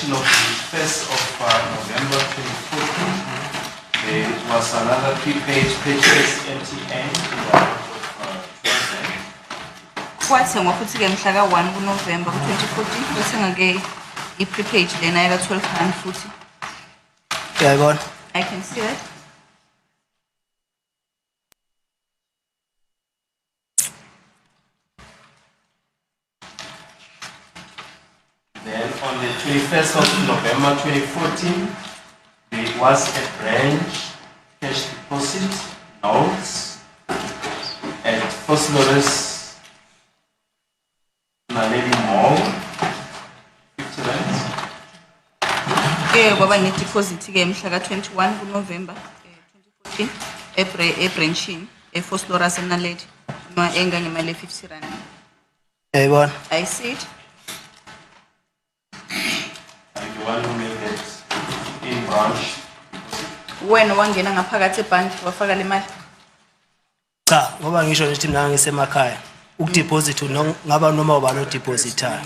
transaction of the 1st of November 2014, there was another prepaid purchase MTN in the amount of 12 cents. Kwathengwa futhi ke mhla ka-1 kuNovember 2014 kwathenga ke i-prepaid lena yaka 12 rand futhi. Yayibona. I can see that. Then on the 21st of November 2014, there was a branch cash deposit notes at Fosloris Naledi Mall, 50 rands. Kwaba ne-deposit ke mhla ka-21 kuNovember 2014 ebranchini eFosloras eNaledi engangemali e-50 rand. Yayibona. I see it. And the one who made that in branch. Wena wangena ngaphakathi ebhanki wafaka le mali. Cha, ngoba ngisho nje mina ngisemakhaya. Ukudeposit ngaba noma ubani odepositayo.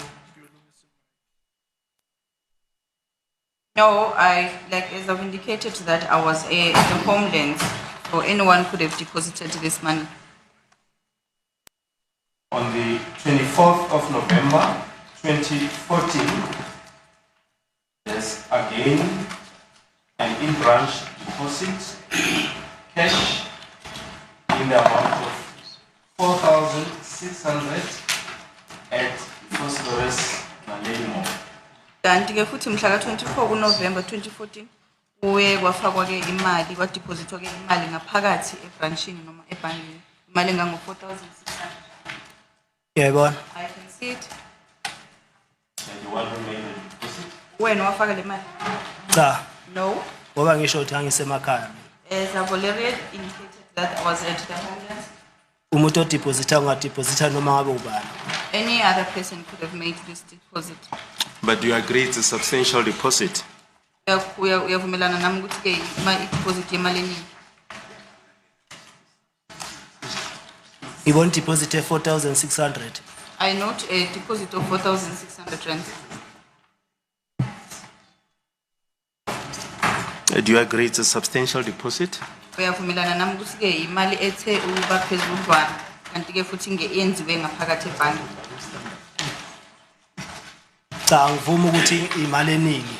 No, as I've indicated that I was at the homelands, so anyone could have deposited this money. On the 24th of November 2014, there's again an in-branch deposit, cash in the amount of 4,600 at Fosloris Naledi Mall. Kanti ke futhi mhla ka-24 kuNovember 2014 uye kwafakwa ke imali kwadepositwa ke imali ngaphakathi ebranchini noma ebhangini imali engango-4,600. Yayibona. I can see it. And the one who made the deposit. Wena wafaka le mali? Cha, No. ngoba ngisho ukuthi angisemakhaya. As I've already indicated that I was at the homelands, Umuntu odeposita ungadeposita noma ngabe ubani. any other person could have made this deposit. But do you agree it's a substantial deposit? Uyavumelana nami ukuthi ke i-deposit yemali eningi. Ibona deposit 4,600. I note a deposit of 4,600 rand. Do you agree it's a substantial deposit? Uyavumelana nami ukuthi ke imali ethe uba phezudlwana kanti ke futhi yenziwe ngaphakathi ebhanki. Cha, ngivuma ukuthi imali eningi.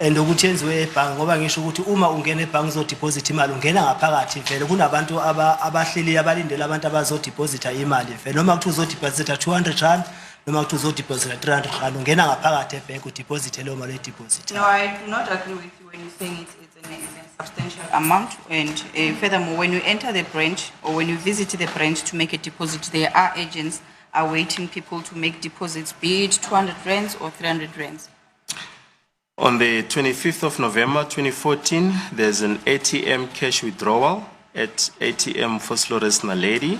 And ukuthi yenziwe ebhanki ngoba ngisho ukuthi uma ungena ebhanki uzodeposit imali ungena ngaphakathi vele kunabantu abahleli abalindele abantu abazodeposita imali vele noma kuthi uzodeposita 200 rand noma kuthi uzodeposita 300 rand ungena ngaphakathi ebhanki udeposit leyo mali deposit. No, I do not agree with you when you're saying it's a substantial amount. And furthermore, when you enter the branch or when you visit the branch to make a deposit, there are agents awaiting people to make deposits, be it 200 rands or 300 rands. On the 25th of November 2014, there's an ATM cash withdrawal at ATM Fosloris Naledi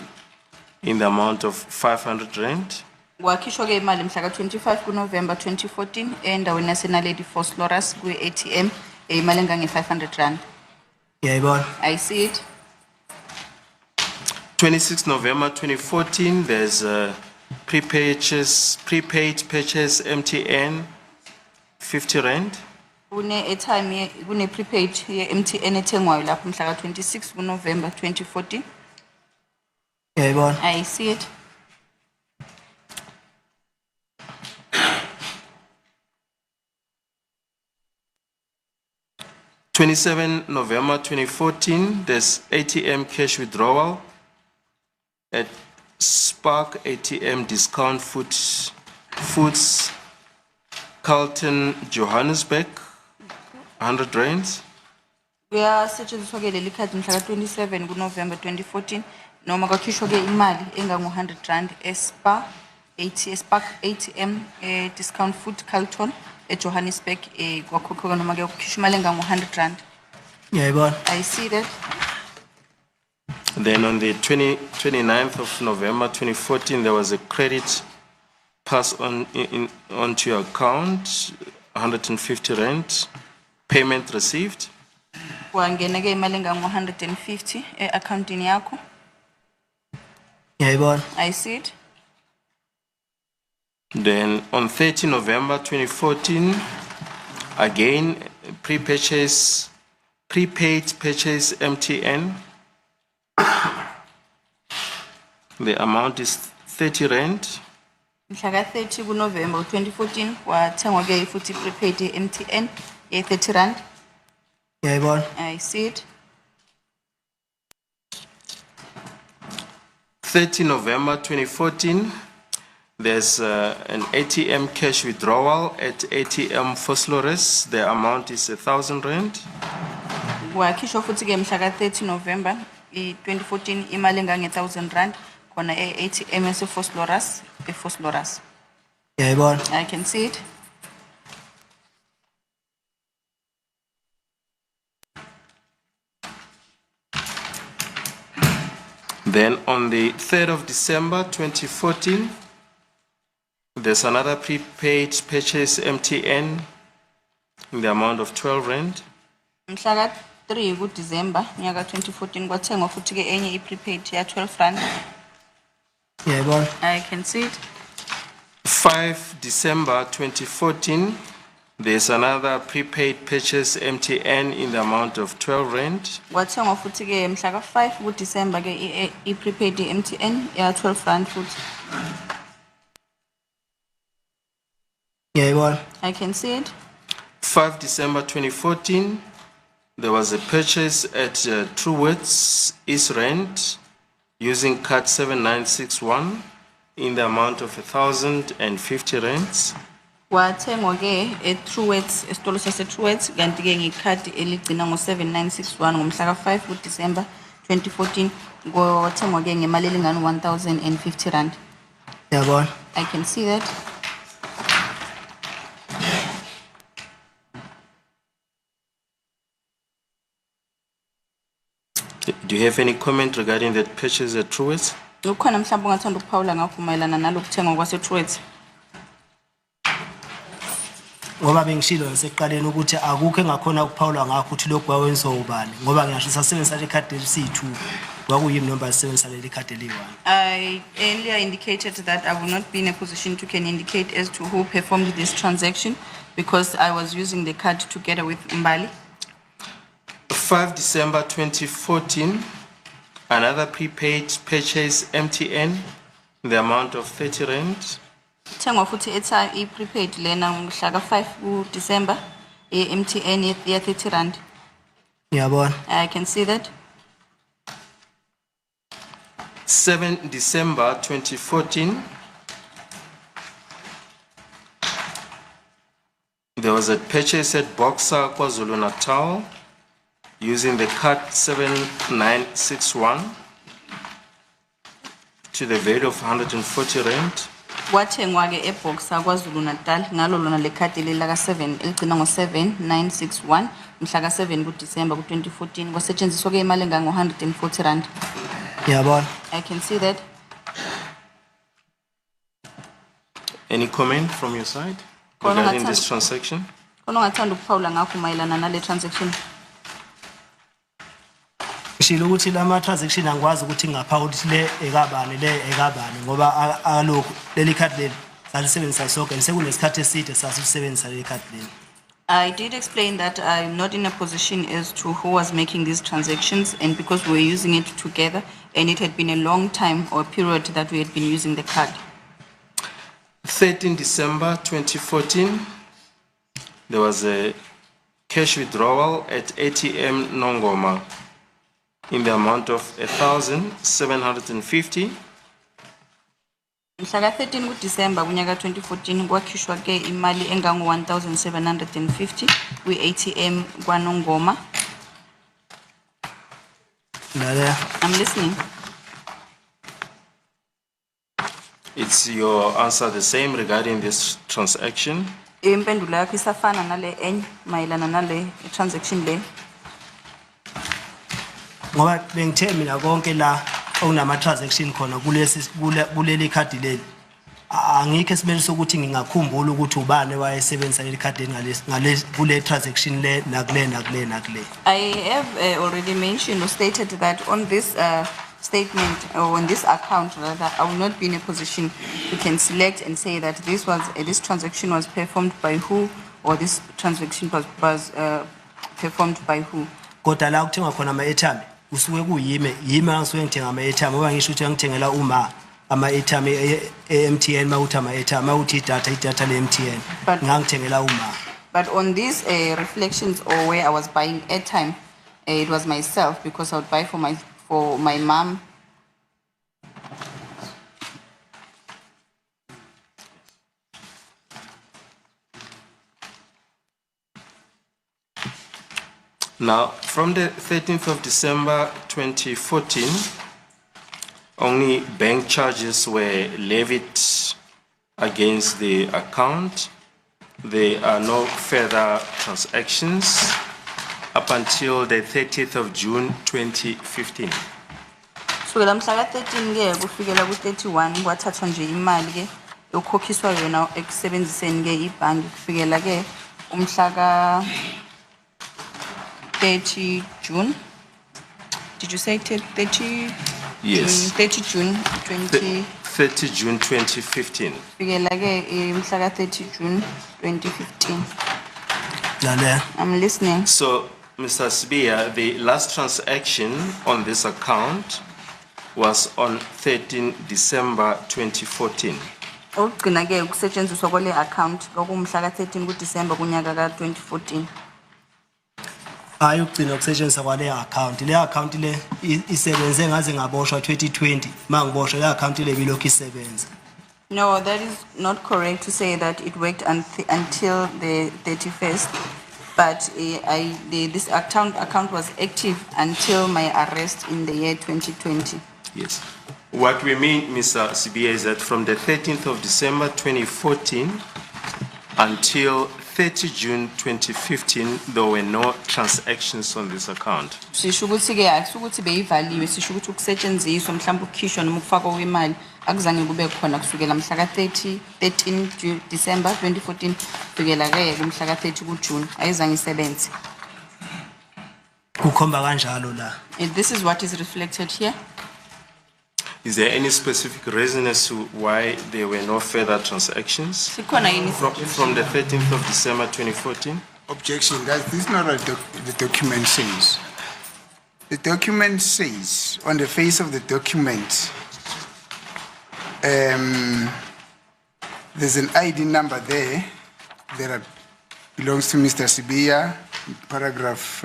in the amount of 500 rand. Wakhishwa ke imali mhla ka-25 kuNovember 2014 endaweni yaseNaledi Fosloras kwi-ATM imali engange-500 rand. Yayibona. I see it. 26 November 2014, there's a prepaid purchase MTN 50 rand. Kune prepaid ye-MTN ethengwayo lapho mhla ka-26 kuNovember 2014. Yayibona. I see it. '27 November 2014, there's ATM cash withdrawal at Spark ATM Discount Foods, Carlton, Johannesburg, 100 rands. Kuyasetshenziswa ke leli khadi mhla ka-27 kuNovember 2014 noma kwakhishwa ke imali engango-100 rand Spark ATM Discount Food Carlton eJohannesburg kwakhokhelwa noma ke kukhishwa imali engango-100 rand. Yayibona. I see that. Then on the 29th of November 2014, there was a credit pass onto your account, 150 rand, payment received. Wangena ke imali engango-150 e-accountini yakho. Yayibona. I see it. Then on 30 November 2014, Again, prepaid purchase MTN. The amount is 30 rand. Mhlaka 30 kuNovember 2014 kwathengwa ke futhi prepaid MTN ye 30 rand. Ngiyayibona. I see it. 30 November 2014, there's an ATM cash withdrawal at ATM Foslores. The amount is 1,000 rand. Wakhishwa futhi ke mhlaka 30 November 2014 imali engange 1,000 rand khona ATM eFosloras. Ngiyayibona. I can see it. Then on the 3rd of December 2014, there's another prepaid purchase MTN in the amount of 12 rand. Mhlaka 3 kuDecember nyaka 2014 kwathengwa futhi ke enye prepaid ya 12 rand. Ngiyayibona. I can see it. 5 December 2014, there's another prepaid purchase MTN in the amount of 12 rand. Kwathengwa futhi ke mhlaka 5 kuDecember ke prepaid MTN ya 12 rand futhi. Ngiyayibona. I can see it. 5 December 2014, there was a purchase at Truworths East Rand using card 7961 in the amount of 1,050 rands. Kwathengwa ke eTruworths esitolo saseTruworths kanti ke ngekhadi eligcina ngo7961 ngomhlaka 5 kuDecember 2014 kwathengwa ke ngemali elingana 1,050 rand. Ngiyabona. I can see that. Do you have any comment regarding that purchase at Truworths? Ukhona mhlawumbe ongathanda ukuphawula ngakho mayelana nalokuthengwa kwaseTruworths? Ngoba bengishilo ngisekuqaleni ukuthi akukho engakhona ukuphawula ngakho ukuthi lokhu kwawenziwa ubani ngoba ngiyasho sasebenzisa le card C2 kwakuyimi noma sisebenzisa le card eli1. I earlier indicated that I will not be in a position to can indicate as to who performed this transaction because I was using the card together with Mbali. 5 December 2014, another prepaid purchase MTN in the amount of 30 rand. Thengwa futhi etha prepaid lena ngomhlaka 5 kuDecember MTN ya 30 rand. Ngiyabona. I can see that. 7 December 2014, there was a purchase at Boxer KwaZulu Natal using the card 7961 to the value of 140 rand. Kwathengwa ke eBoxer KwaZulu Natal ngalo lona lekhadi lelaka 7 eligcina ngo7961 mhlaka 7 kuDecember ku2014 kwasetshenziswa ke imali engango 140 rand. Ngiyabona. I can see that. Any comment from your side regarding this transaction? Khona ongathanda ukuphawula ngakho mayelana nale transaction? Ngishilo ukuthi lama transaction angikwazi ukuthi ngapha ukuthi le ekabani ngoba alokho leli card leli salisebenzisa sonke sekunesikhathi eside sasisebenzisa leli card leli. I did explain that I'm not in a position as to who was making these transactions and because we were using it together and it had been a long time or period that we had been using the card. 13 December 2014, there was a cash withdrawal at ATM Nongoma in the amount of 1,750. Mhlaka 13 kuDecember kunyaka 2014 kwakhishwa ke imali engango 1,750 kwi-ATM kwaNongoma. Lalela. I'm listening. Is your answer the same regarding this transaction? Impendulo yakho isafana nale enye mayelana nale transaction le. Ngoba bengithe mina konke la okunama transaction khona kuleli card leli angikho esimeni sokuthi ngingakhumbula ukuthi ubani wayesebenzisa leli card ngale kule transaction le nakule. I have already mentioned or stated that on this statement or on this account rather, I will not be in a position to can select and say that this transaction was performed by who or this transaction was performed by who? Kodwa la kuthenga khona ama-airtime usuke kuyime angisuke ngithenga ama-airtime ngoba ngisho ukuthi angithengela uma ama-airtime e-MTN mawuthi ama-airtime mawuthi idatha le-MTN But- ngangithengela uma. But on these reflections or where I was buying airtime, it was myself because I would buy for my mom. Now, from the 13th of December 2014, only bank charges were levied against the account. There are no further transactions up until the 30th of June 2015. Kusukela mhla ka-13 ke kufikela ku-31 kwathathwa nje imali ke yokukhokhiswa yona ekusebenziseni ke ibhangi kufikela ke umhla ka-30 June. Did you say 30? Yes. 30 June 20. 30 June 2015. Fikela ke mhla ka-30 June 2015. Lalela. I'm listening. So, Mr. Sibia, the last transaction on this account was on 13 December 2014. Ukugcina ke ukusetshenziswa kwale account kwakumhla ka-13 kuDisemba kunyaka ka-2014. Hayi ukugcina ukusetshenziswa kwale account. Le account le isebenze ngaze ngaboshwa 2020 mangiboshwa le account le bilokhu isebenza. No, that is not correct to say that it worked until the 31st. But this account was active until my arrest in the year 2020. Yes. What we mean, Mr. Sibia, is that from the 13th of December 2014 until 30 June 2015, there were no transactions on this account. Sisho ukuthi ke akusukuthi beyivaliwe, sisho ukuthi ukusetshenziswa mhlawumbe ukukhishwa noma ukufakwa kwemali akuzange kube khona kusukela mhla ka-13 December 2014 fikela ke kumhla ka-30 kuJune ayizange isebenze. Kukhomba kanjalo la. This is what is reflected here. Is there any specific reason as to why there were no further transactions Sikhona yini from the 13th of December 2014? Objection, that this is not what the document says. The document says, on the face of the document, there's an ID number there that belongs to Mr. Sibia, paragraph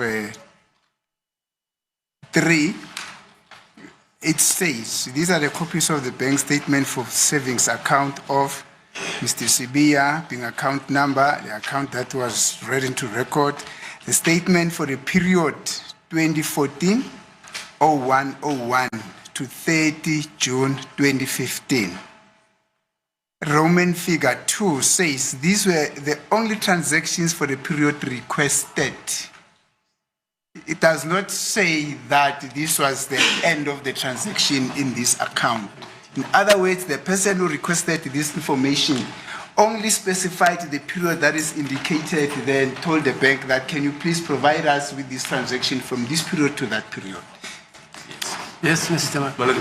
3. It says, these are the copies of the bank statement for savings account of Mr. Sibia, being account number, the account that was read into record, the statement for the period 2014-01-01 to 30 June 2015. Roman figure 2 says these were the only transactions for the period requested. It does not say that this was the end of the transaction in this account. In other words, the person who requested this information only specified the period that is indicated, then told the bank that, can you please provide us with this transaction from this period to that period? Yes, Mr. Chairman. Well,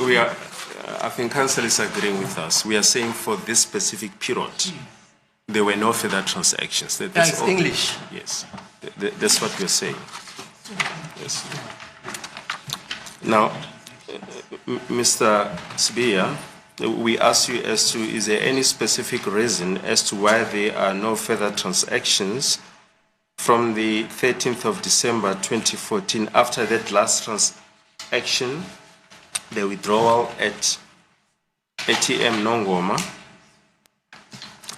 we are, I think council is agreeing with us. We are saying for this specific period, there were no further transactions. That's all. English. Yes, that's what we're saying. Yes. Now, Mr. Sibia, we ask you as to, is there any specific reason as to why there are no further transactions from the 13th of December 2014 after that last transaction, the withdrawal at ATM Nongoma?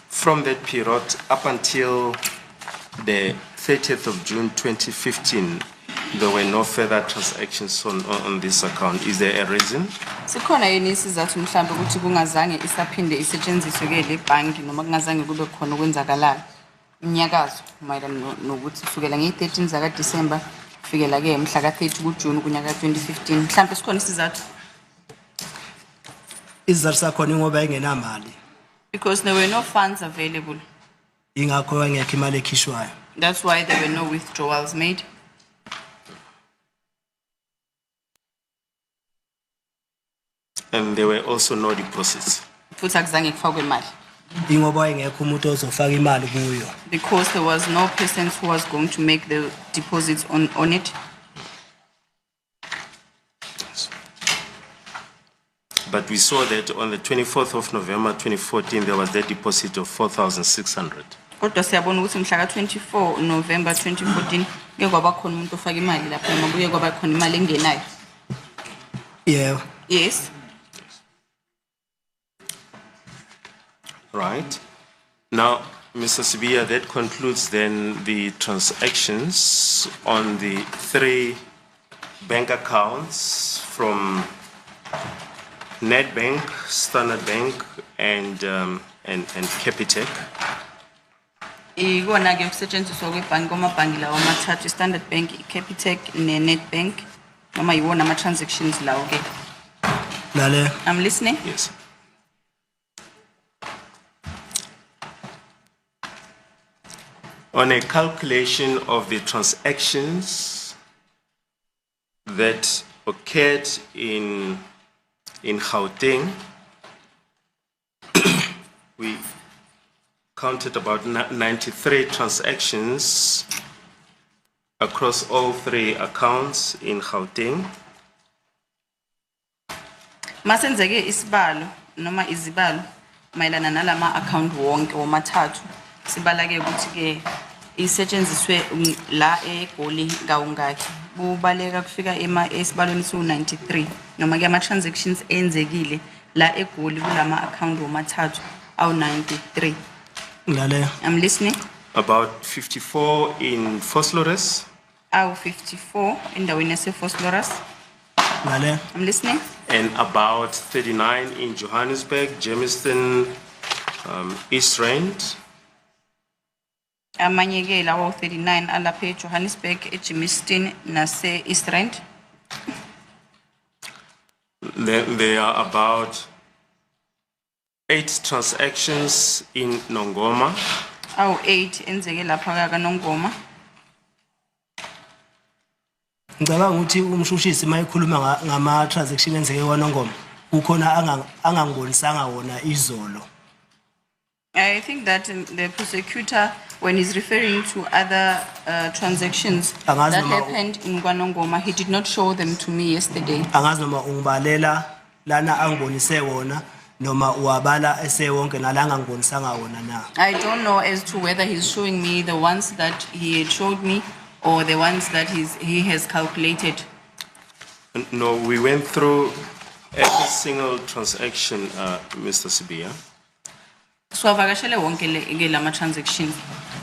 From that period up until the 30th of June 2015, there were no further transactions on this account. Is there a reason? Sikhona yini isizathu mhlawumbe ukuthi kungazange isaphinde isetshenziswe ke le bhanki noma kungazange kube khona okwenzakalayo umnyakazo mayelana nokuthi kusukela nge-13 zaka December kufikela ke mhla ka-30 kuJune kunyaka 2015 mhlawumbe sikhona isizathu Isizathu sakhona ngoba engenamali. because there were no funds available. Ingakho engekho imali ekhishwayo. That's why there were no withdrawals made. And there were also no deposits. Futhi akuzange kufakwe imali. ingoba engekho umuntu ozofaka imali kuyo. because there was no person who was going to make the deposits on it. But we saw that on the 24th of November 2014, there was that deposit of 4,600. Kodwa siyabona ukuthi mhla ka 24 November 2014 kuye kwaba khona umuntu ofaka imali lapha noma kuye kwaba khona imali engenayo. Yeah. Yes. Right. Now, Mr. Sibiya, that concludes then the transactions on the 3 bank accounts from Nedbank, Standard Bank, and Capitec. Ikona ke ukusetshenziswa kwebhanki kwamabhanki lawo amathathu Standard Bank, Capitec neNedbank noma yiwona ama transactions lawo ke. Lale. I'm listening. Yes. On a calculation of the transactions that occurred in Gauteng, we counted about 93 transactions across all 3 accounts in Gauteng. Masenzeke isibalo noma izibalo mayelana nalama account wonke womathathu sibala ke ukuthi ke isetshenziswe la eGoli ngawungaki kubaleka kufika esibalweni su93 noma ke ama transactions enzekile la eGoli kulama account womathathu awu93. Lale. I'm listening. About 54 in Vosloorus, Awu 54 endaweni yaseVosloorus. Lale. I'm listening. and about 39 in Johannesburg, Germiston, East Rand, Amanye ke lawo 39 alapha eJohannesburg, eGermiston nase East Rand. Then there are about 8 transactions in Nongoma, Awu 8 enzeke lapha kaNongoma. Ngicabanga ukuthi umshushisi mayikhuluma ngama transaction enzeke kwaNongoma kukhona angangibonisanga wona izolo. I think that the prosecutor, when he's referring to other transactions that Angazi noma- happened in KwaNongoma, he did not show them to me yesterday. Angazi noma ungibalela lana angibonise wona noma uwabala esewonke nalanga ngibonisanga wona na. I don't know as to whether he's showing me the ones that he had showed me or the ones that he has calculated. No, we went through every single transaction, Mr. Sibiya. So avakashele wonke ke lama transactions.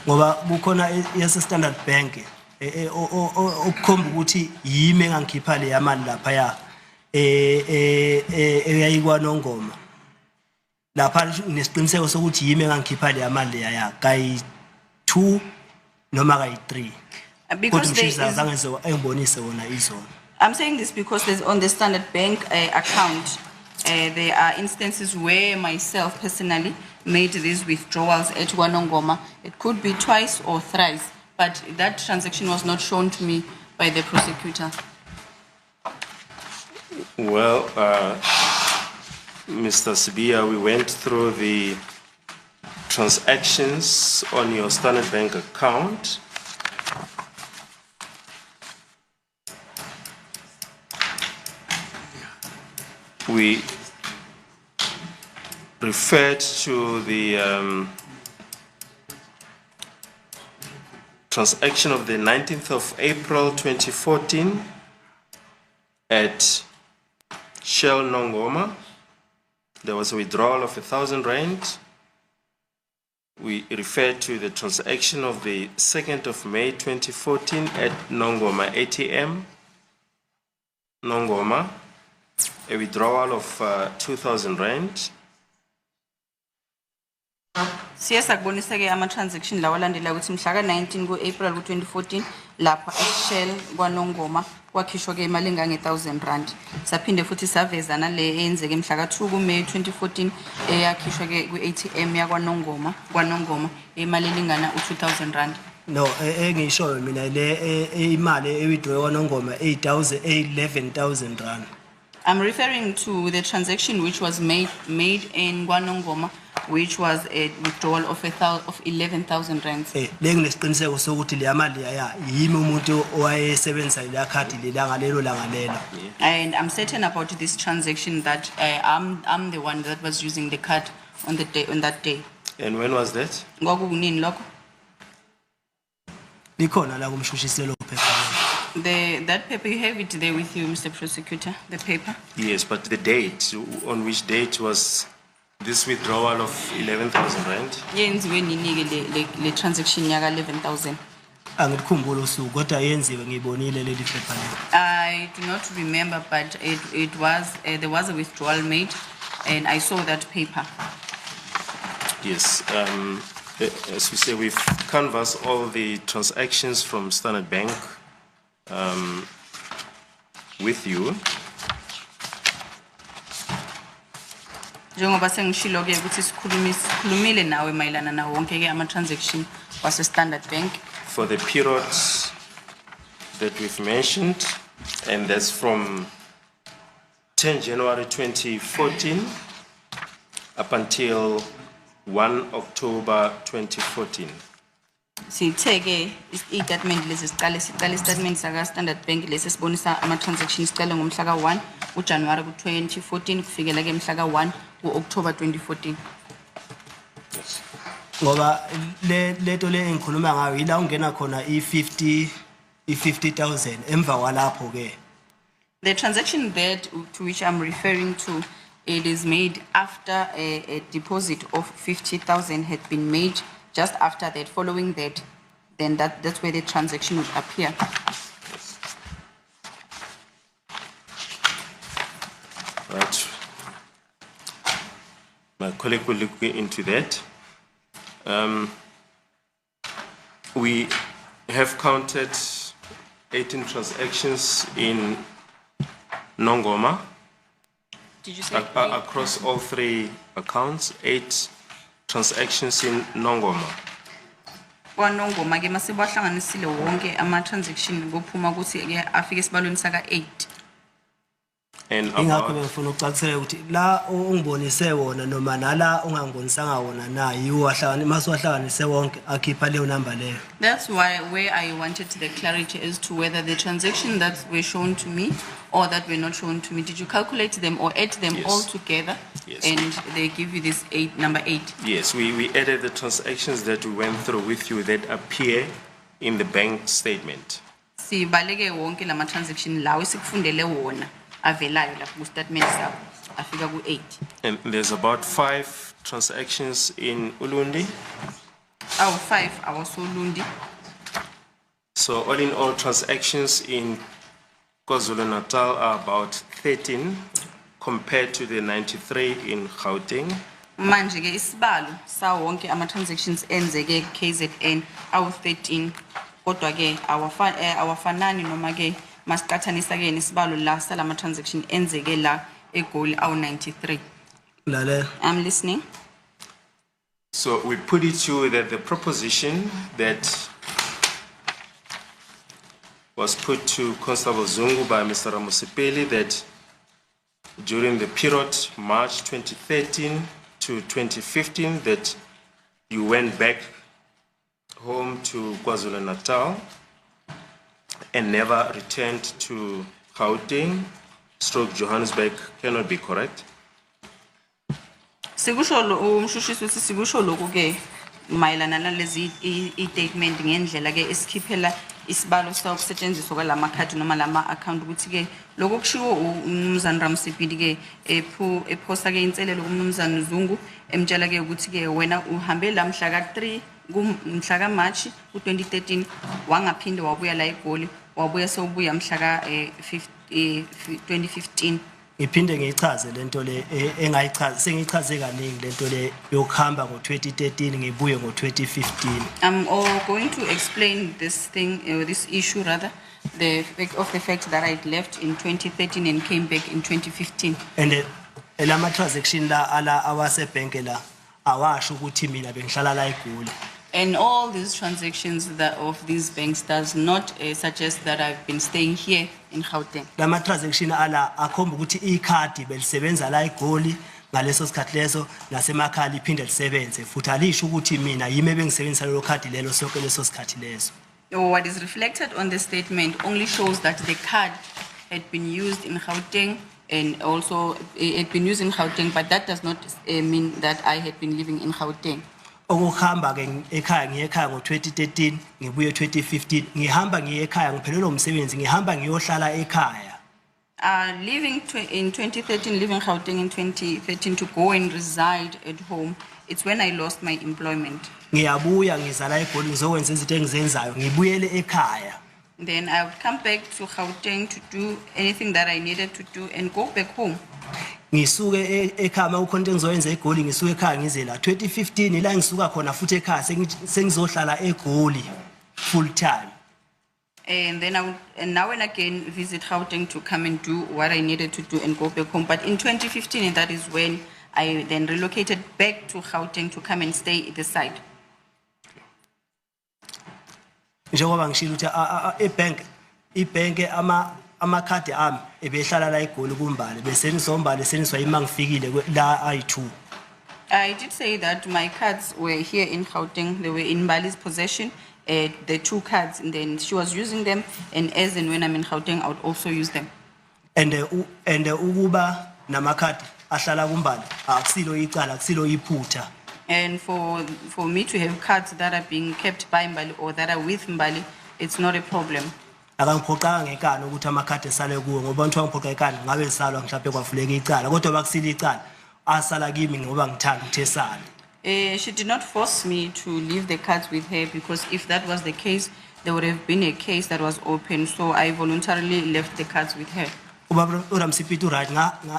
Ngoba kukhona yase Standard Bank okukhomba ukuthi yimi engangikhipha le yamali lapha ya eyayikwa Nongoma. Lapha nesiqiniseko sokuthi yimi engangikhipha le yamali ya kayi 2 noma kayi 3. Because there Kodwa is, angizange engibonise wona izolo. I'm saying this because there's on the Standard Bank account, there are instances where myself personally made these withdrawals at KwaNongoma. It could be twice or thrice, but that transaction was not shown to me by the prosecutor. Well, Mr. Sibiya, we went through the transactions on your Standard Bank account. We referred to the transaction of the 19th of April 2014 at Shell Nongoma. There was a withdrawal of 1,000 rand. We referred to the transaction of the 2nd of May 2014 at Nongoma ATM, Nongoma, a withdrawal of 2,000 rand. Siyasa kubonisa ke ama transaction lawa landela ukuthi mhla ka 19 kuApril ku2014 lapha eShell kwaNongoma kwakhishwa ke imali engange 1,000 rand. Saphinde futhi saveza nale eyenzeke mhla ka 2 kuMay 2014 eyakhishwa ke kuATM yakwaNongoma kwaNongoma imali elingana u2,000 rand. No, engisho mina le imali ewithdraw kwaNongoma 11,000 rand. I'm referring to the transaction which was made in KwaNongoma which was a withdrawal of 11,000 rands. Le nginesiqiniseko sokuthi le mali ya yimi umuntu owayesebenzisa le card lelanga lelo langa lelo. And I'm certain about this transaction that I'm the one that was using the card on that day. And when was that? Ngokunini lokho? Likhona la kumshushiselo phela. That paper, you have it there with you, Mr. Prosecutor, the paper? Yes, but the date, on which date was this withdrawal of 11,000 rand? Yenziwe nini le transaction yaka 11,000? Angikukhumbula usuku kodwa yenziwe ngibonile leli phepha lelo. I do not remember, but it was there was a withdrawal made, and I saw that paper. Yes, as we say, we've canvassed all the transactions from Standard Bank with you. Njengoba sengishilo ke ukuthi sikhulumile nawe mayelana nawo wonke ke ama transaction wase Standard Bank For the period that we've mentioned, and that's from 10 January 2014 up until 1 October 2014. sitheke istatement lesi siqale istatement saka Standard Bank lesi sibonisa ama transactions siqale ngomhla ka 1 uJanuary ku 2014 kufikela ke mhla ka 1 kuOctober 2014. Ngoba leto le engikhuluma ngayo ila ungena khona i50,000 emva kwalapho ke. The transaction that to which I'm referring to, it is made after a deposit of 50,000 had been made. Just after that, following that, then that's where the transaction would appear. Right. My colleague will look into that. We have counted 18 transactions in Nongoma. Did you say? Across all three accounts, 8 transactions in Nongoma. Nongoma ke masibahlanganisile wonke ama transaction ngophuma ukuthi ke afike sibalweni saka 8. And Ingakho about, ngifuna ukucacisela ukuthi la ungibonise wona noma nala ungangibonisanga wona na yiwo masiwahlanganise wonke akhipha leyo number leyo. That's why where I wanted the clarity as to whether the transaction that were shown to me or that were not shown to me, did you calculate them or add them Yes. all together? Yes. And they give you this number 8. yes, we added the transactions that we went through with you that appear in the bank statement. Sibaleke wonke lama transaction lawo sikufundele wona avelayo lapho ku statement sakho afika ku 8. And there's about 5 transactions in Ulundi. Awu 5 awasolundi. So all in all, transactions in KwaZulu-Natal are about 13 compared to the 93 in Gauteng. Manje ke isibalo sa wonke ama transactions enzeke KZN awu 13 kodwa ke awafanani noma ke masiqathanisa ke nesibalo la salama transaction enzeke la eGoli awu 93. Lalela. I'm listening. So we put it to you that the proposition that was put to Constable Zungu by Mr. Ramusipeli that during the period March 2013 to 2015 that you went back home to KwaZulu-Natal and never returned to Gauteng, Johannesburg cannot be correct. Sikusho umshushisi uthi sikusho lokho ke mayelana nalezi statement ngendlela ke esikhiphela isibalo sokusetshenziswa kwalama card noma lama account ukuthi ke lokho kushiwo umnumzana Ramsipili ke ephosa ke inselelo kumnumzana Zungu emtshela ke ukuthi ke wena uhambe la mhla ka 3 kumhla ka March u2013 wangaphinde wabuya la eGoli wabuya sewubuya mhla ka 2015. Ngiphinde ngichaze lento le engayichaza sengichaze kaningi lento le yokuhamba ngo2013 ngibuye ngo2015. I'm going to explain this thing, this issue rather, the fact that I left in 2013 and came back in 2015. And elama transaction la ala awase bank la awasho ukuthi mina bengihlala la eGoli. And all these transactions of these banks does not suggest that I've been staying here in Gauteng. Lama transaction ala akhomba ukuthi ikhadi belisebenza la eGoli ngaleso sikhathi leso nasemakhaya liphinde lisebenze futhi alisho ukuthi mina yimi ebengisebenzisa lelo khadi lelo sonke leso sikhathi leso. What is reflected on the statement only shows that the card had been used in Gauteng and also had been used in Gauteng, but that does not mean that I had been living in Gauteng. Ukuhamba ke ekhaya ngiye ekhaya ngo2013 ngibuye 2015 ngihamba ngiye ekhaya ngiphelelwa umsebenzi ngihamba ngiyohlala ekhaya. Leaving in 2013, leaving Gauteng in 2013 to go and reside at home, it's when I lost my employment. Ngiyabuya ngizala eGoli ngizokwenza izinto engizenzayo ngibuyele ekhaya. Then I would come back to Gauteng to do anything that I needed to do and go back home. Ngisuke ekhaya mawukhona into engizoyenza eGoli ngisuke ekhaya ngize la 2015 la ngisuka khona futhi ekhaya sengizohlala eGoli full time. And then I would and now and again visit Gauteng to come and do what I needed to do and go back home. But in 2015, and that is when I then relocated back to Gauteng to come and stay at the site. Njengoba ngishilo ukuthi ibhenke amakhadi ami ebehlala la eGoli kumbali bese nizombali seniswa ima ngifikile la I2. I did say that my cards were here in Gauteng. They were in Mbali's possession, the two cards, and then she was using them. And as and when I'm in Gauteng, I would also use them. And ukuba namakhadi ahlala kumbali akusilo icala akusilo iphutha. And for me to have cards that are being kept by Mbali or that are with Mbali, it's not a problem. Akangiphoqanga ngekani ukuthi amakhadi esale kuwo ngoba ngithiwa ngiphoqa ekani ngabe esalwa mhlawumbe kwavuleka icala kodwa bakusile icala asala kimi ngoba ngithanda ukuthi esale. She did not force me to leave the cards with her because if that was the case, there would have been a case that was open. So I voluntarily left the cards with her. Ubaba uRamsipiti right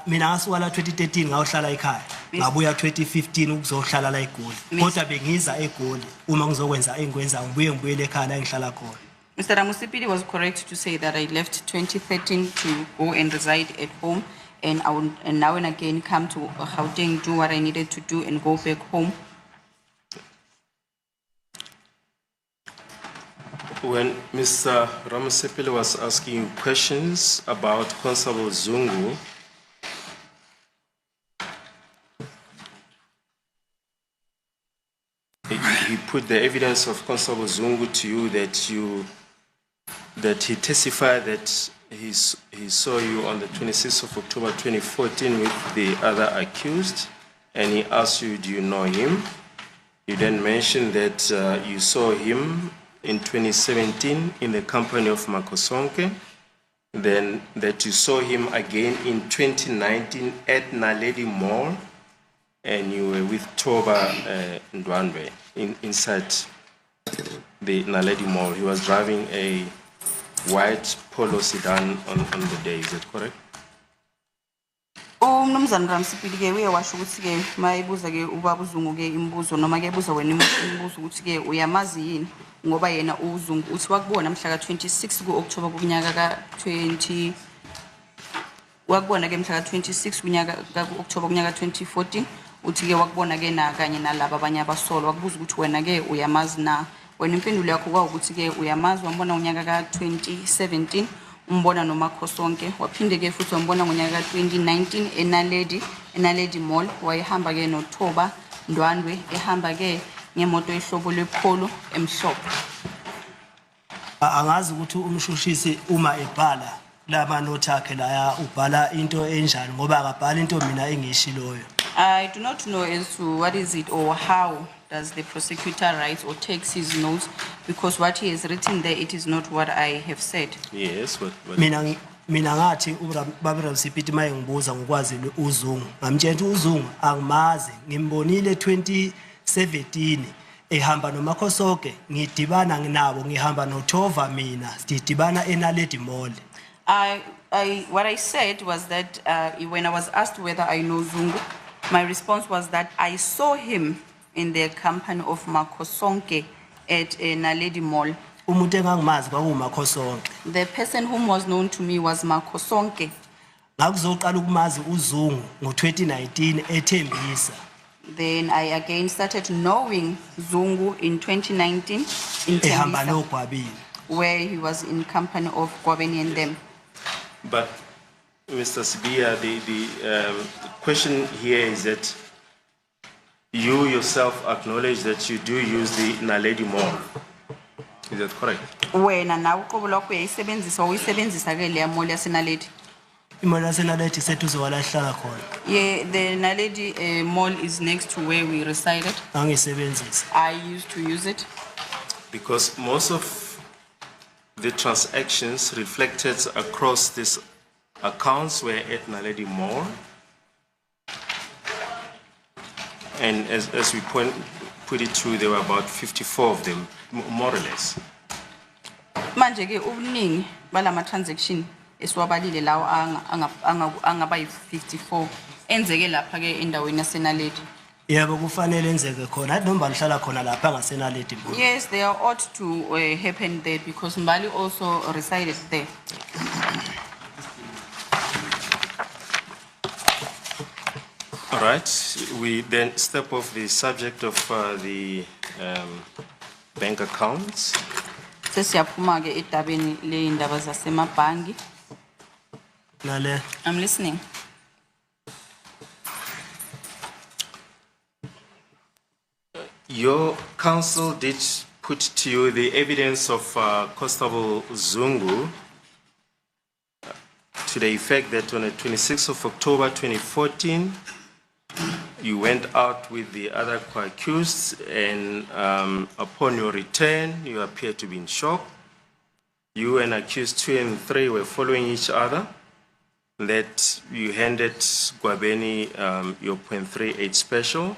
mina ngasuka la 2013 ngayohlala ekhaya ngabuya 2015 ukuzohlala la eGoli kodwa bengiza eGoli uma ngizokwenza engikwenza ngibuyele ekhaya la engihlala khona. Mr. Ramusipidi was correct to say that I left 2013 to go and reside at home, and I would and now and again come to Gauteng, do what I needed to do, and go back home. When Mr. Ramasepile was asking you questions about Constable Zungu, he put the evidence of Constable Zungu to you that he testified that he saw you on the 26th of October 2014 with the other accused, and he asked you, do you know him? You then mentioned that you saw him in 2017 in the company of Makosonke, then that you saw him again in 2019 at Naledi Mall, and you were with Toba Ndwanbe inside the Naledi Mall. He was driving a white polo sedan on the day, is that correct? Mnumzane Ramsipili ke uyawasho ukuthi ke mayibuza ke ubaba uZungu ke imibuzo noma ke buza wena imibuzo ukuthi ke uyamazi yini ngoba yena uZungu uthi wakubona mhla ka26 kuOctober kunyaka ka20 wakubona ke mhla ka26 kunyaka kaOctober kunyaka 2014 uthi ke wakubona ke na kanye nalabo abanye abasolo wakubuza ukuthi wena ke uyamazi na wena impendulo yakho kwawukuthi ke uyamazi wambona unyaka ka2017 umbona noMakhosonke waphinde ke futhi wambona ngonyaka ka2019 eNaledi Mall wayehamba ke noThoba Ndwandwe ehamba ke ngemoto ehlobo lepolo emhlophe. Angazi ukuthi umshushisi uma ebhala lama note akhe la ubhala into enjani ngoba akabhala into mina engishiloyo. I do not know as to what is it or how does the prosecutor write or takes his notes because what he has written there, it is not what I have said. Yes, what Mina ngathi ubaba Ramsipiti maye ngibuza ngikwazi uZungu. Ngamtshela ukuthi uZungu angimazi, ngimbonile 2017 ehamba noMakhosonke, ngidibana nabo, ngihamba noThova mina, sidibana eNaledi Mall. What I said was that when I was asked whether I know Zungu, my response was that I saw him in the company of Makhosonke at Naledi Mall. Umuntu engangimazi kwakuMakhosonke. The person whom was known to me was Makhosonke. Ngakuzoqala ukumazi uZungu ngo2019 eThembisa. Then I again started knowing Zungu in 2019 in Ehamba Tembisa, noGwabini. where he was in company of Gwabeni and them. But Mr. Sibia, the question here is that you yourself acknowledge that you do use the Naledi Mall. Is that correct? Wena nawe uqobo lwakho uyayisebenzisa uyisebenzisa ke leya mall yaseNaledi. imali yasenalethi seduze kwala ehlala khona Yeah, the Naledi mall is next to where we resided. angisebenzisa I used to use it. Because most of the transactions reflected across these accounts were at Naledi Mall. And as we put it through, there were about 54 of them, more or less. Manje ke ubuningi balama transaction esiwabalile lawo angaba yi-54 enzeke lapha ke endaweni yaseNaledi. yebo kufanele enzeke khona athi noma nihlala khona lapha ngasenalethi mbo Yes, they ought to happen there because Mbali also resided there. All right, we then step off the subject of the bank accounts. Sesiyaphuma ke etabeni leindaba zasemabhangi. nale I'm listening. Your counsel did put to you the evidence of Constable Zungu to the effect that on the 26th of October 2014, you went out with the other co-accused and upon your return, you appeared to be in shock. You and accused 2 and 3 were following each other. That you handed Gwabeni your .38 special.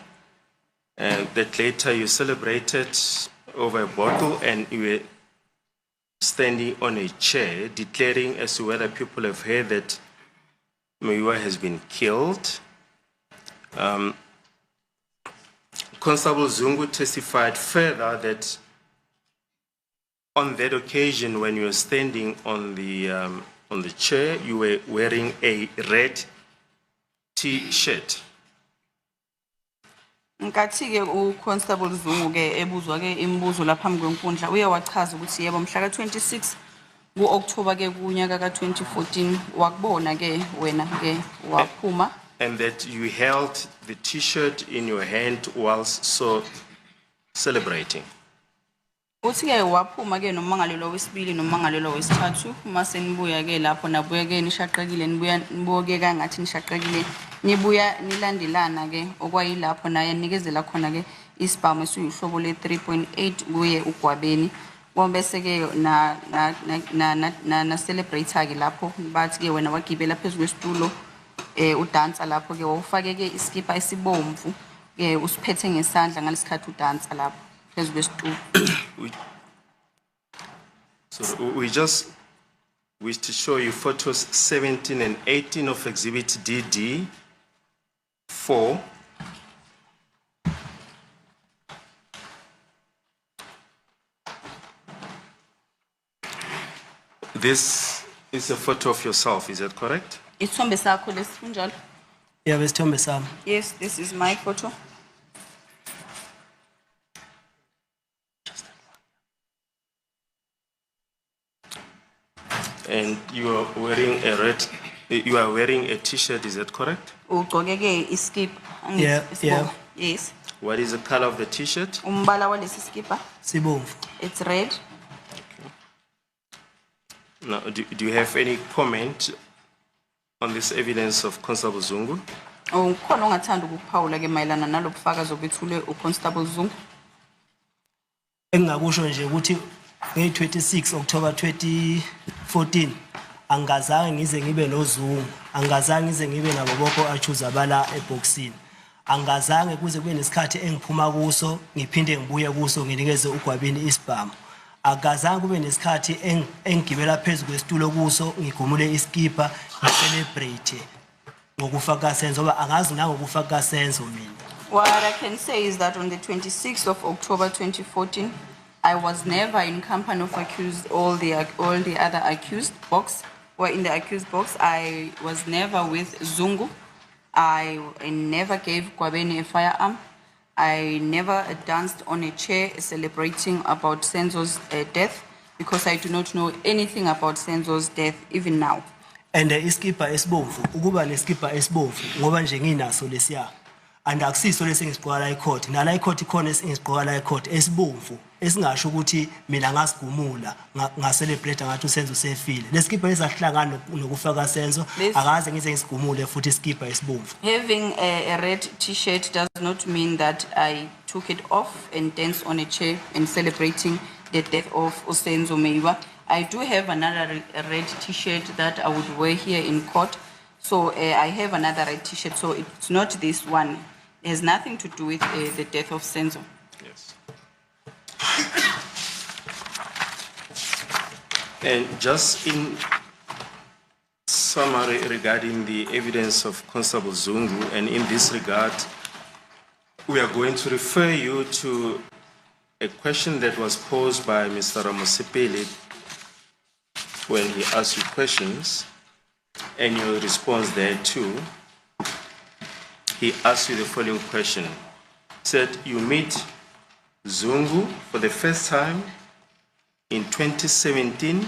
And that later you celebrated over a bottle and you were standing on a chair declaring as to whether people have heard that Meyiwa has been killed. Constable Zungu testified further that on that occasion when you were standing on the chair, you were wearing a red T-shirt. Nkathi ke uConstable Zungu ke ebuzwa ke imibuzo lapha phambi kwenkundla uyawachaza ukuthi yebo mhla ka-26 ku-October ke kunyaka ka-2014 wakubona ke wena ke waphuma. And that you held the T-shirt in your hand whilst so celebrating. Uthi ke waphuma ke nomangalelo wesibili nomangalelo wesithathu mase nibuya ke lapho nabuya ke nishaqekile nibuye ke kangathi nishaqekile nibuya nilandelana ke okwayilapho naye nikezela khona ke isibhamu esiyihlobo le 3.8 kuye uGwabeni bese ke na celebrate ke lapho bathi ke wena wagibela phezulu kwesitulo udansa lapho ke wawufake ke iskipa esibomvu ke usiphethe ngesandla ngalesikhathi udansa lapho phezulu kwesitulo. So we just wish to show you photos 17 and 18 of Exhibit DD4. This is a photo of yourself, is that correct? Isithombe sakho lesinjalo. yebo isithombe sami Yes, this is my photo. And you are wearing a T-shirt, is that correct? Ugqoke ke iskip. Yeah, yeah. Yes. What is the color of the T-shirt? Umbala walesi skipa. sibomvu It's red. Now, do you have any comment on this evidence of Constable Zungu? Ukhona ongathanda ukuphawula ke mayelana nalobufakazi obethule uConstable Zungu. engingakusho nje ukuthi nge-26 October 2014 angazange ngize ngibe noZungu angazange ngize ngibe nabo boko accuse abala eboxini angazange kuze kube nesikhathi engiphuma kuso ngiphinde ngibuye kuso nginikeze uGwabini isibhamu akazange kube nesikhathi engigibela phezulu kwesitulo kuso ngigumule iskipa ngicelebrate ngokufaka Senzo ngoba angazi nangokufaka Senzo mina. What I can say is that on the 26th of October 2014, I was never in company of accused, all the other accused box, or in the accused box. I was never with Zungu. I never gave Gwabeni a firearm. I never danced on a chair celebrating about Senzo's death because I do not know anything about Senzo's death even now. and iskipper esibomvu ukuba neskipper esibomvu ngoba nje nginaso lesiya and akusiso lesengisigqoka la ecourt nala ecourt ikhona esengisigqoka la ecourt esibomvu esingasho ukuthi mina ngasigumula nga-celebrate ngathi uSenzo sefile leskipper esahlangana nokufaka Senzo akaze ngize ngisigumule futhi iskipper esibomvu. Having a red t-shirt does not mean that I took it off and danced on a chair and celebrating the death of Senzo Meyiwa. I do have another red t-shirt that I would wear here in court. So I have another red t-shirt, so it's not this one. It has nothing to do with the death of Senzo. Yes. And just in summary regarding the evidence of Constable Zungu, and in this regard, we are going to refer you to a question that was posed by Mr. Ramosipeli when he asked you questions, and your response there too. He asked you the following question. He said, you meet Zungu for the first time in 2017,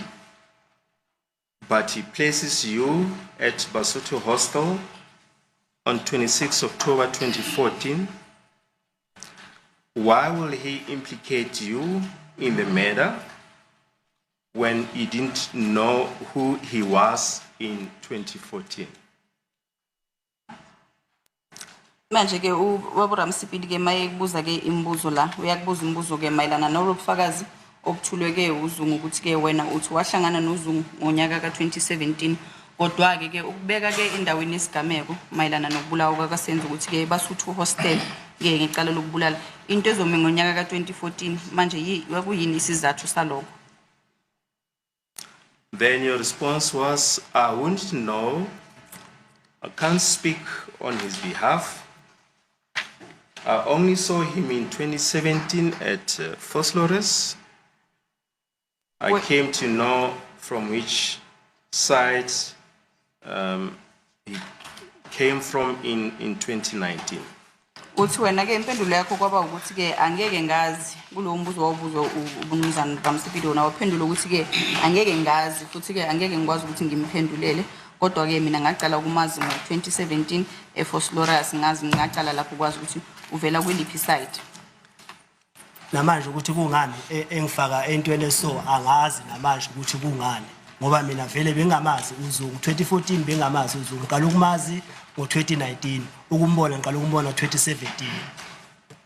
but he places you at Basuto Hostel on 26 October 2014. Why will he implicate you in the murder when you didn't know who he was in 2014? Manje ke ubaba Ramsipili ke maye kubuza ke imibuzo la uyakubuza imibuzo ke mayelana nobufakazi obuthulwe ke uZungu ukuthi ke wena uthi wahlangana noZungu ngonyaka ka2017 kodwa ke ukubeka ke endaweni yesigameko mayelana nokubulawa kaSenzo ukuthi ke Basuthu hostel ke ngicala lokubulala into ezome ngonyaka ka2014 manje yakuyini isizathu salokho. Then your response was, I wouldn't know, I can't speak on his behalf. I only saw him in 2017 at Foslores. I came to know from which side he came from in 2019. Uthi wena ke impendulo yakho kwaba ukuthi ke angeke ngazi kulo mbuzo wawubuzo ubunumzana Ramsipili wona waphendula ukuthi ke angeke ngazi futhi ke angeke ngikwazi ukuthi ngimphendulele kodwa ke mina ngaqala ukumazi ngo2017 eFoslores ngazi ngaqala lapho kwazi ukuthi uvela kweliphi side. Namanje ukuthi kungani engifaka entweni so angazi namanje ukuthi kungani ngoba mina vele bengamazi uZungu 2014 bengamazi uZungu qala ukumazi ngo2019 ukumbona ngqala ukumbona 2017.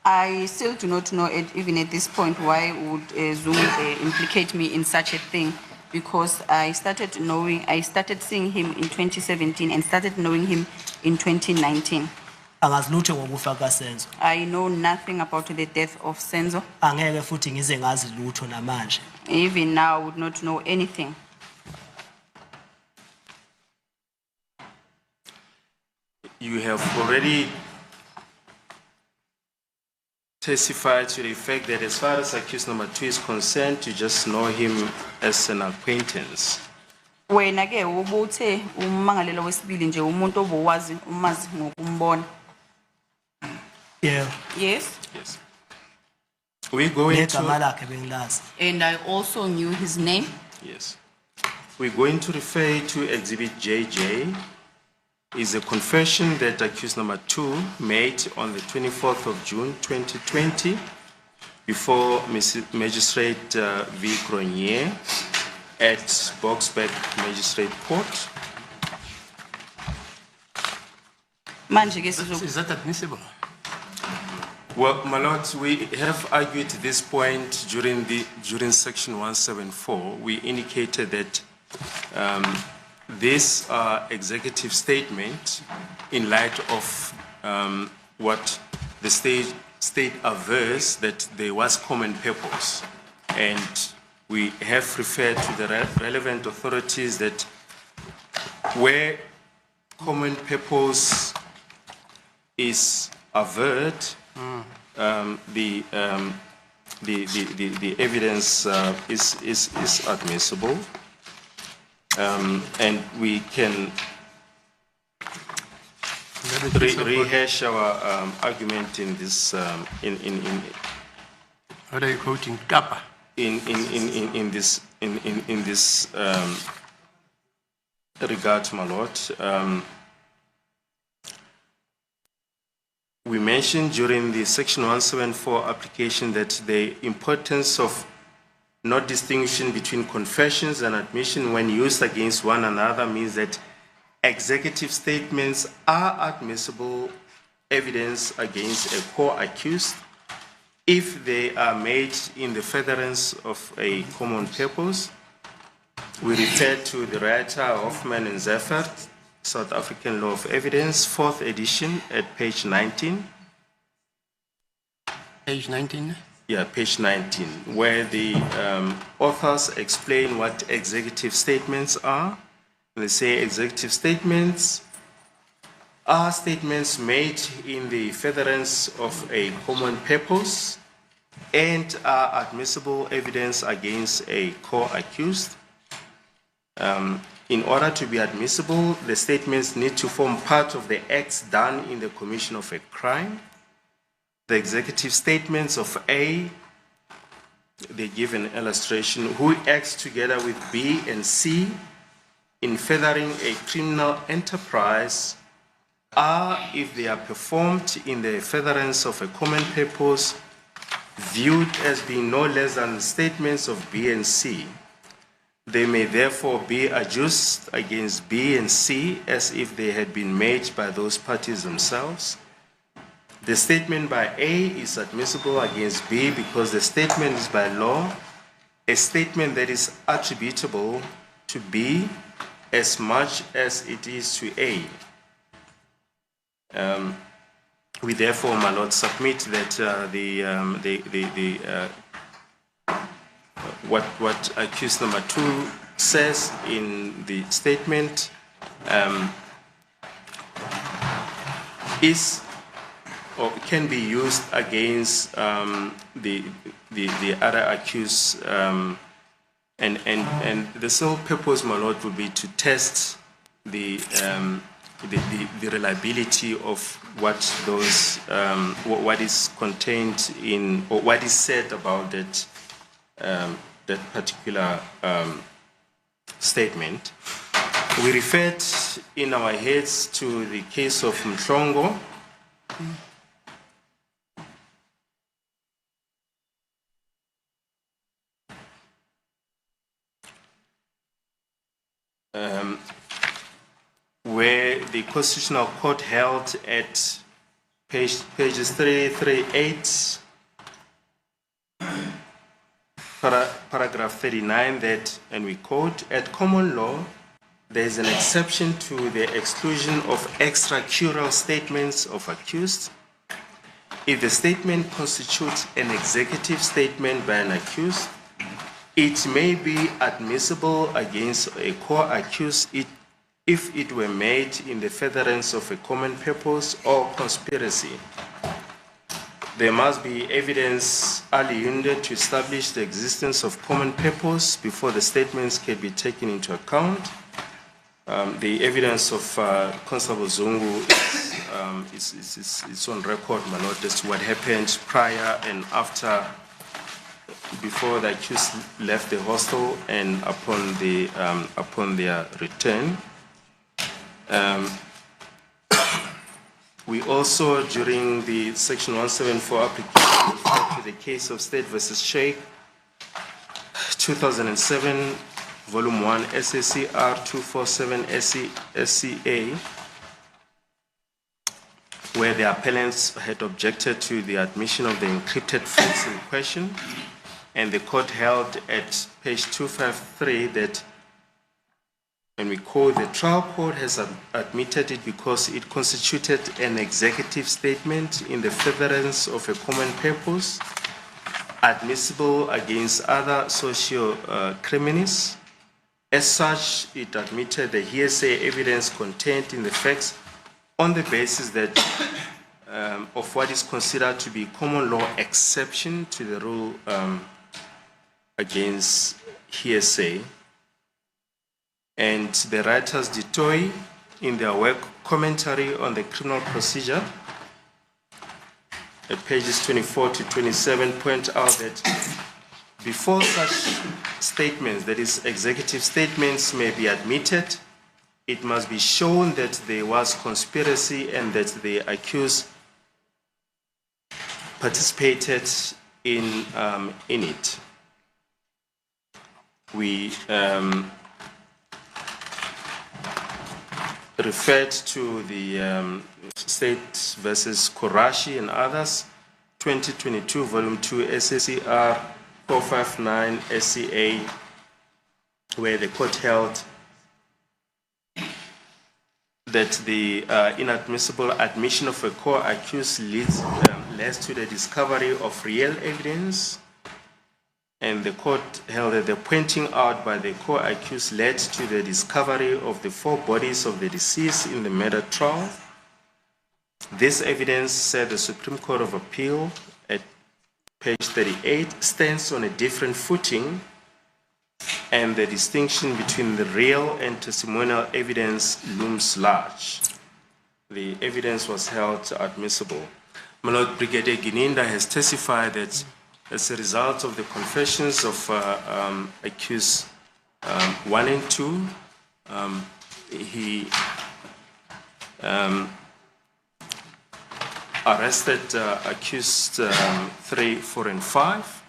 I still do not know even at this point why would Zungu implicate me in such a thing because I started seeing him in 2017 and started knowing him in 2019. Angazi lutho ngokufa kaSenzo. I know nothing about the death of Senzo. Angeke futhi ngize ngazi lutho namanje. Even now I would not know anything. You have already testified to the fact that as far as accused number 2 is concerned, you just know him as an acquaintance. Wena ke ubuthe ummangalelo wesibili nje umuntu obowazi umazi ngokumbona. Yeah. Yes. Yes. We're going to... And I also knew his name. Yes. We're going to refer to Exhibit JJ. Is a confession that accused number 2 made on the 24th of June 2020 before Magistrate V. Grenier at Boksburg Magistrate Court. Is that admissible? Well, my lord, we have argued this point during section 174. We indicated that this executive statement, in light of what the state averse that there was common purpose, and we have referred to the relevant authorities that where common purpose is averred, the evidence is admissible. And we can rehash our argument in this What are you quoting? Kappa. in this regard, my lord. We mentioned during the section 174 application that the importance of not distinguishing between confessions and admission when used against one another means that executive statements are admissible evidence against a co-accused if they are made in the furtherance of a common purpose. We refer to the Ratha, Hoffman and Zeffert, South African Law of Evidence, 4th edition at page 19. Page 19. Yeah, page 19, where the authors explain what executive statements are. They say executive statements are statements made in the furtherance of a common purpose and are admissible evidence against a co-accused. In order to be admissible, the statements need to form part of the acts done in the commission of a crime. The executive statements of A, they give an illustration, who acts together with B and C in furthering a criminal enterprise are, if they are performed in the furtherance of a common purpose, viewed as being no less than statements of B and C. They may therefore be adjudged against B and C as if they had been made by those parties themselves. The statement by A is admissible against B because the statement is by law a statement that is attributable to B as much as it is to A. We therefore, my lord, submit that what accused number 2 says in the statement is or can be used against the other accused, and the sole purpose, my lord, would be to test the reliability of what those what is contained in or what is said about that that particular statement. We referred in our heads to the case of Mhlongo. Where the Constitutional Court held at pages 338, paragraph 39, that, and we quote, at common law, there is an exception to the exclusion of extracurricular statements of accused. If the statement constitutes an executive statement by an accused, it may be admissible against a co-accused if it were made in the furtherance of a common purpose or conspiracy. There must be evidence aliunded to establish the existence of common purpose before the statements can be taken into account. The evidence of Constable Zungu is on record, my lord, as to what happened prior and after, before the accused left the hostel and upon their return. We also, during the Section 174 application, referred to the case of State versus Sheikh, 2007, Volume 1, SACR 247 SCA, where the appellants had objected to the admission of the encrypted files in question, and the court held at page 253 that, and we quote, the trial court has admitted it because it constituted an executive statement in the furtherance of a common purpose, admissible against other social criminals. As such, it admitted the hearsay evidence contained in the facts on the basis that of what is considered to be common law exception to the rule against hearsay. And the writers Detoy, in their work commentary on the criminal procedure, at pages 24 to 27, point out that before such statements, that is, executive statements, may be admitted, it must be shown that there was conspiracy and that the accused participated in it. We referred to the State versus Kurashi and others, 2022, Volume 2, SSER 459 SCA, where the court held that the inadmissible admission of a co-accused leads to the discovery of real evidence, and the court held that the pointing out by the co-accused led to the discovery of the 4 bodies of the deceased in the murder trial. This evidence, said the Supreme Court of Appeal at page 38, stands on a different footing, and the distinction between the real and testimonial evidence looms large. The evidence was held admissible. My Lord, Brigadier Gininda has testified that as a result of the confessions of accused 1 and 2, he arrested accused 3, 4, and 5.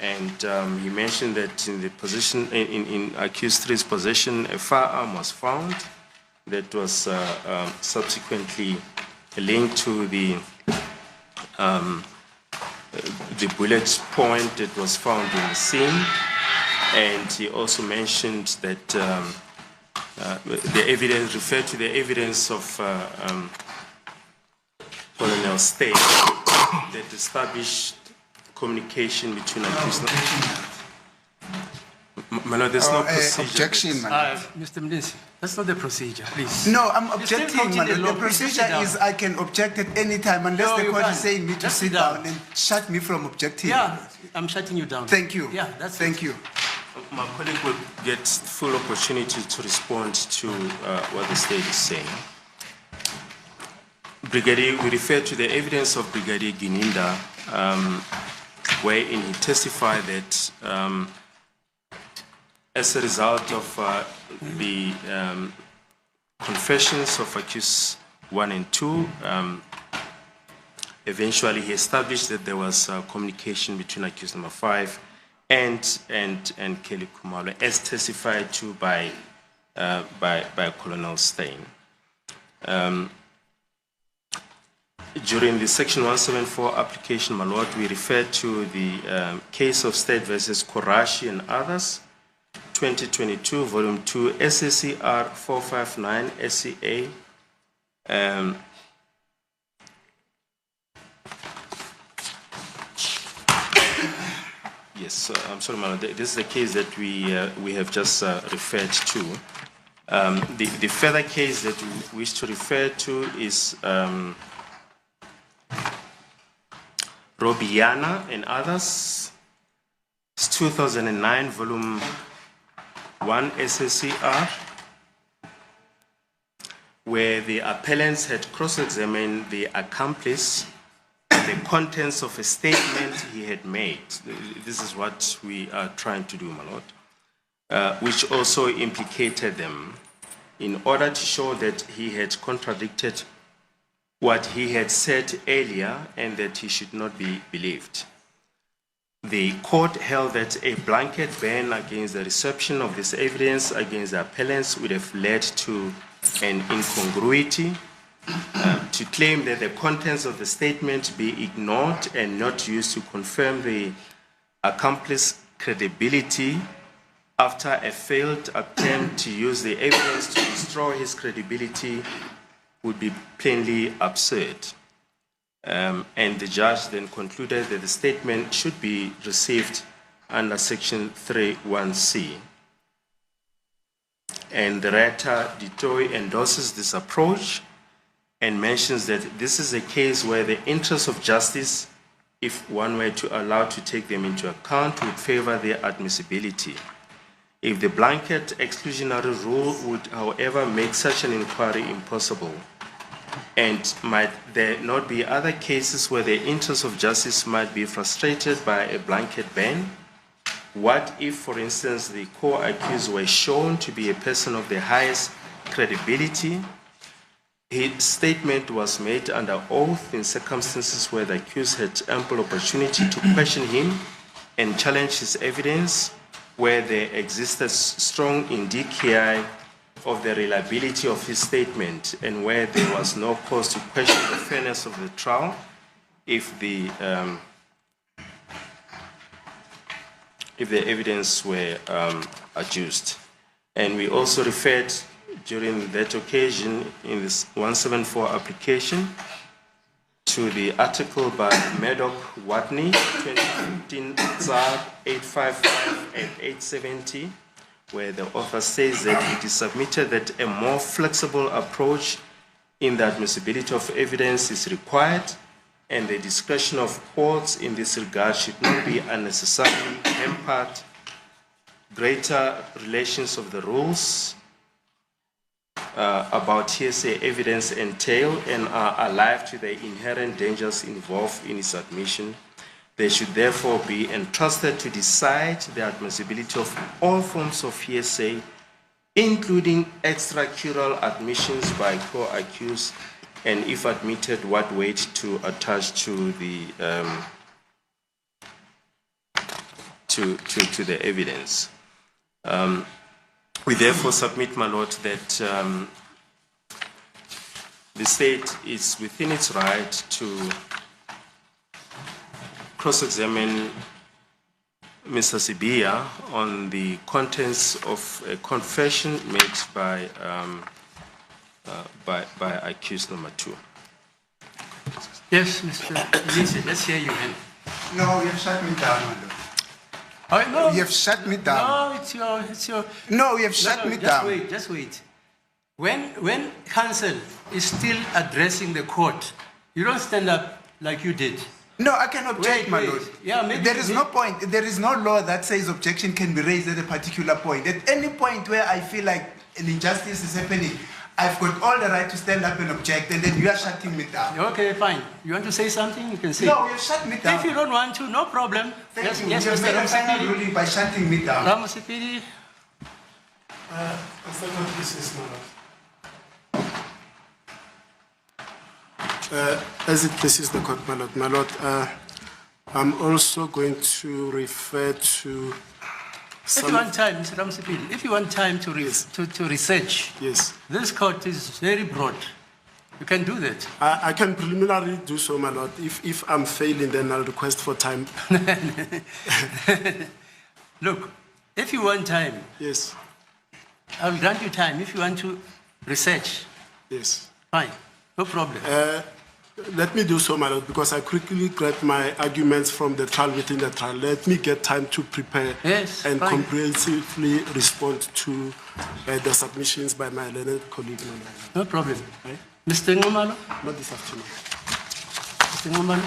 And he mentioned that in the position, in accused 3's possession, a firearm was found that was subsequently linked to the bullet point that was found in the scene. And he also mentioned that the evidence referred to the evidence of Colonel State that established communication between accused. Mano, there's no procedure. Objection, man. Mr. Mnisi, that's not the procedure, please. No, I'm You're still objecting, quoting the man. law. The Please sit procedure down. is I can object at any time unless No, the you court can't. is saying me to Just sit sit down. down and shut me from objecting. Yeah, I'm shutting you down. Thank you. Yeah, that's Thank it. you. My colleague will get full opportunity to respond to what the state is saying. Brigadier, we refer to the evidence of Brigadier Gininda, wherein he testified that as a result of the confessions of accused 1 and 2, eventually he established that there was communication between accused number 5 and Kelly Kumalo, as testified to by Colonel Stein. During the Section 174 application, my Lord, we referred to the case of State versus Kurashi and others, 2022, Volume 2, SSER 459 SCA. Yes, I'm sorry, my Lord. This is the case that we have just referred to. The further case that we wish to refer to is Robiana and others. It's 2009, Volume 1, SSER, where the appellants had cross-examined the accomplice the contents of a statement he had made. This is what we are trying to do, my Lord, which also implicated them in order to show that he had contradicted what he had said earlier and that he should not be believed. The court held that a blanket ban against the reception of this evidence against the appellants would have led to an incongruity, to claim that the contents of the statement be ignored and not used to confirm the accomplice's credibility after a failed attempt to use the evidence to destroy his credibility would be plainly absurd. And the judge then concluded that the statement should be received under Section 3(1)(c). And the Ratha endorses this approach and mentions that this is a case where the interests of justice, if one were to allow to take them into account, would favor their admissibility. If the blanket exclusionary rule would, however, make such an inquiry impossible, and might there not be other cases where the interests of justice might be frustrated by a blanket ban? What if, for instance, the co-accused were shown to be a person of the highest credibility. His statement was made under oath in circumstances where the accused had ample opportunity to question him and challenge his evidence, where there existed strong indicia of the reliability of his statement, and where there was no cause to question the fairness of the trial if the evidence were adduced. And we also referred during that occasion in this 174 application to the article by Medoc Watney, 2015 ZAR 855 and 870, where the author says that it is submitted that a more flexible approach in the admissibility of evidence is required, and the discretion of courts in this regard should not be unnecessarily hampered. Greater relations of the rules about hearsay evidence entail and are alive to the inherent dangers involved in its admission. They should therefore be entrusted to decide the admissibility of all forms of hearsay, including extracural admissions by co-accused, and if admitted, what weight to attach to the to the evidence. We therefore submit, my lord, that the state is within its right to cross-examine Mr. Sibia on the contents of a confession made by accused number 2. Yes, Mr. Mnisi, let's hear you. Man. No, you have shut me down, my lord. Oh, no. You have shut me down. No, it's your. No, you have shut me down. Just wait. When counsel is still addressing the court, you don't stand up like you did. No, I can object, my lord. Yeah, maybe, there is no point. There is no law that says objection can be raised at a particular point. At any point where I feel like an injustice is happening, I've got all the right to stand up and object, and then you are shutting me down. Okay, fine. You want to say something? You can say. No, you shut me down. If you don't want to, no problem. Thank you. Yes, You have Mr. made a final Ramsipiri. ruling by shutting me down. Ramsipiri. As it pleases the court, my lord, I'm also going to refer to If you want time, Mr. Ramsipiri, if you want time to research, Yes. this court is very broad. You can do that. I can preliminarily do so, my lord. If I'm failing, then I'll request for time. Look, if you want time, Yes, I'll grant you time. If you want to research, yes. fine, no problem. Let me do so, my lord, because I quickly get my arguments from the trial within the trial. Let me get time to prepare Yes, and fine. comprehensively respond to the submissions by my learned colleague. my lord. No problem. Right? Mr. Ngumalo? Not this afternoon. Mr. Ngumalo?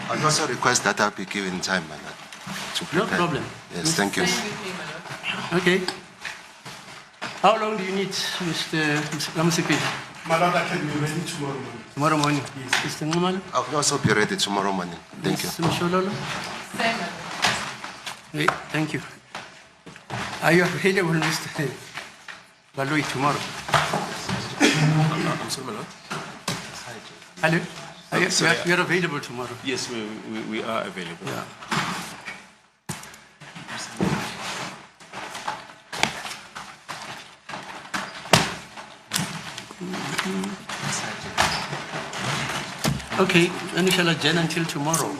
I also request that I be given time, my lord, to No prepare. problem. Yes, thank you. Okay. How long do you need, Mr. Ramsipiri? My lord, I can be ready tomorrow morning. Tomorrow morning. Mr. Ngumalo? I will also be ready tomorrow morning. Thank you. Mr. Mshololo? Hey, thank you. Are you available, Mr. Baloi, tomorrow? I'm sorry, my lord. Hello? sorry. You're available tomorrow? Yes, we are available. Yeah. Okay, then we shall adjourn until tomorrow.